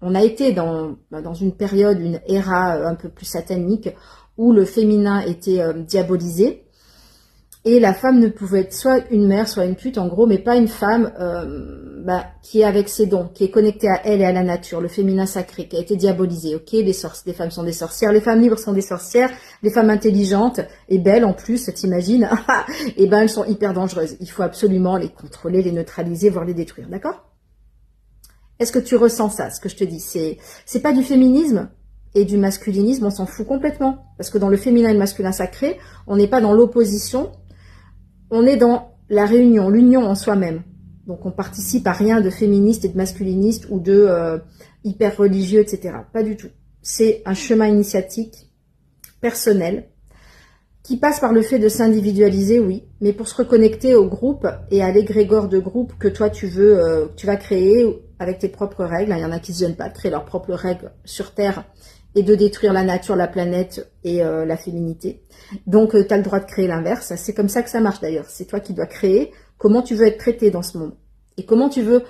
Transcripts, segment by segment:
On a été dans une période, une éra un peu plus satanique, où le féminin était diabolisé, et la femme ne pouvait être soit une mère, soit une pute, en gros, mais pas une femme qui est avec ses dons, qui est connectée à elle et à la nature, le féminin sacré, qui a été diabolisé, ok. Les femmes sont des sorcières, les femmes libres sont des sorcières, les femmes intelligentes et belles en plus, t'imagines, et ben elles sont hyper dangereuses. Il faut absolument les contrôler, les neutraliser, voire les détruire, d'accord? Est-ce que tu ressens ça, ce que je te dis? C'est pas du féminisme et du masculinisme, on s'en fout complètement. Parce que dans le féminin et le masculin sacré, on n'est pas dans l'opposition, on est dans la réunion, l'union en soi-même. Donc on participe à rien de féministe et de masculiniste ou de hyper religieux, etc. Pas du tout. C'est un chemin initiatique, personnel, qui passe par le fait de s'individualiser, oui, mais pour se reconnecter au groupe et à l'égrégore de groupe que toi tu vas créer avec tes propres règles. Il y en a qui ne se gênent pas de créer leurs propres règles sur Terre et de détruire la nature, la planète et la féminité. Donc tu as le droit de créer l'inverse. C'est comme ça que ça marche d'ailleurs. C'est toi qui dois créer comment tu veux être traité dans ce monde et comment tu veux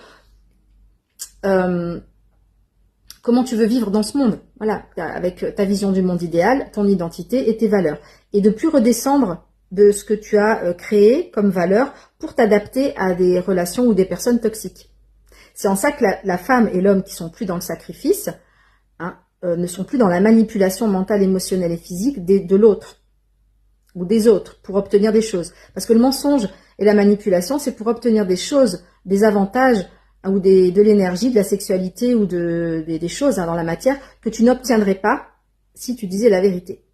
vivre dans ce monde, voilà, avec ta vision du monde idéal, ton identité et tes valeurs. Et de plus redescendre de ce que tu as créé comme valeur pour t'adapter à des relations ou des personnes toxiques. C'est en ça que la femme et l'homme qui sont plus dans le sacrifice, ne sont plus dans la manipulation mentale, émotionnelle et physique de l'autre ou des autres pour obtenir des choses. Parce que le mensonge et la manipulation, c'est pour obtenir des choses, des avantages, ou de l'énergie, de la sexualité ou des choses dans la matière que tu n'obtiendrais pas si tu disais la vérité.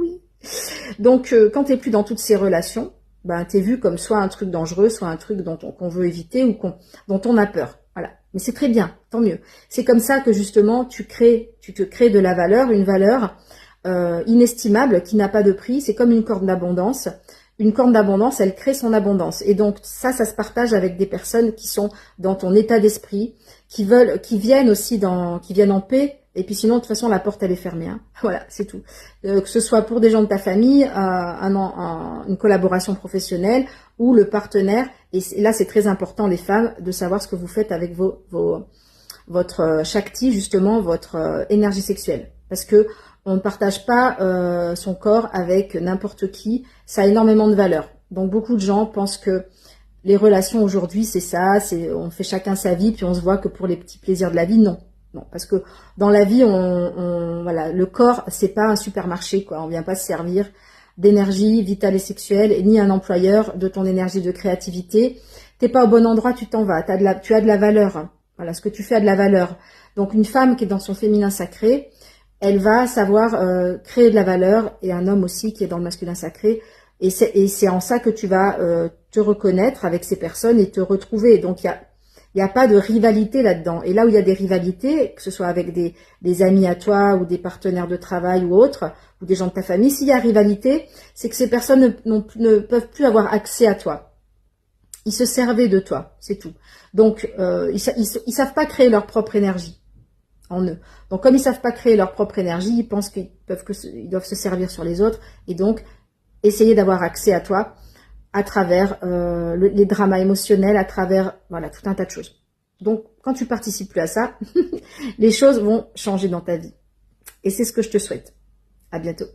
Oui. Donc, quand tu n'es plus dans toutes ces relations, tu es vu comme soit un truc dangereux, soit un truc qu'on veut éviter ou dont on a peur. Voilà. Mais c'est très bien, tant mieux. C'est comme ça que justement, tu te crées de la valeur, une valeur inestimable qui n'a pas de prix. C'est comme une corde d'abondance. Une corne d'abondance, elle crée son abondance. Et donc, ça se partage avec des personnes qui sont dans ton état d'esprit, qui viennent en paix. Et puis sinon, de toute façon, la porte, elle est fermée. Voilà, c'est tout. Que ce soit pour des gens de ta famille, une collaboration professionnelle ou le partenaire. Et là, c'est très important, les femmes, de savoir ce que vous faites avec votre Shakti, justement, votre énergie sexuelle. Parce que on ne partage pas son corps avec n'importe qui. Ça a énormément de valeur. Donc, beaucoup de gens pensent que les relations aujourd'hui, c'est ça. On fait chacun sa vie, puis on se voit que pour les petits plaisirs de la vie. Non. Non, parce que dans la vie, voilà, le corps, c'est pas un supermarché, quoi. On vient pas se servir d'énergie vitale et sexuelle, ni un employeur de ton énergie de créativité. T'es pas au bon endroit, tu t'en vas. Tu as de la valeur. Voilà, ce que tu fais a de la valeur. Donc, une femme qui est dans son féminin sacré, elle va savoir créer de la valeur, et un homme aussi qui est dans le masculin sacré. Et c'est en ça que tu vas te reconnaître avec ces personnes et te retrouver. Donc, il y a pas de rivalité là-dedans. Et là où il y a des rivalités, que ce soit avec des amis à toi ou des partenaires de travail ou autres, ou des gens de ta famille, s'il y a rivalité, c'est que ces personnes ne peuvent plus avoir accès à toi. Ils se servaient de toi, c'est tout. Donc, ils savent pas créer leur propre énergie en eux. Donc, comme ils savent pas créer leur propre énergie, ils pensent qu'ils doivent se servir sur les autres, et donc essayer d'avoir accès à toi à travers les dramas émotionnels, à travers voilà tout un tas de choses. Donc, quand tu participes plus à ça, les choses vont changer dans ta vie. Et c'est ce que je te souhaite. À bientôt.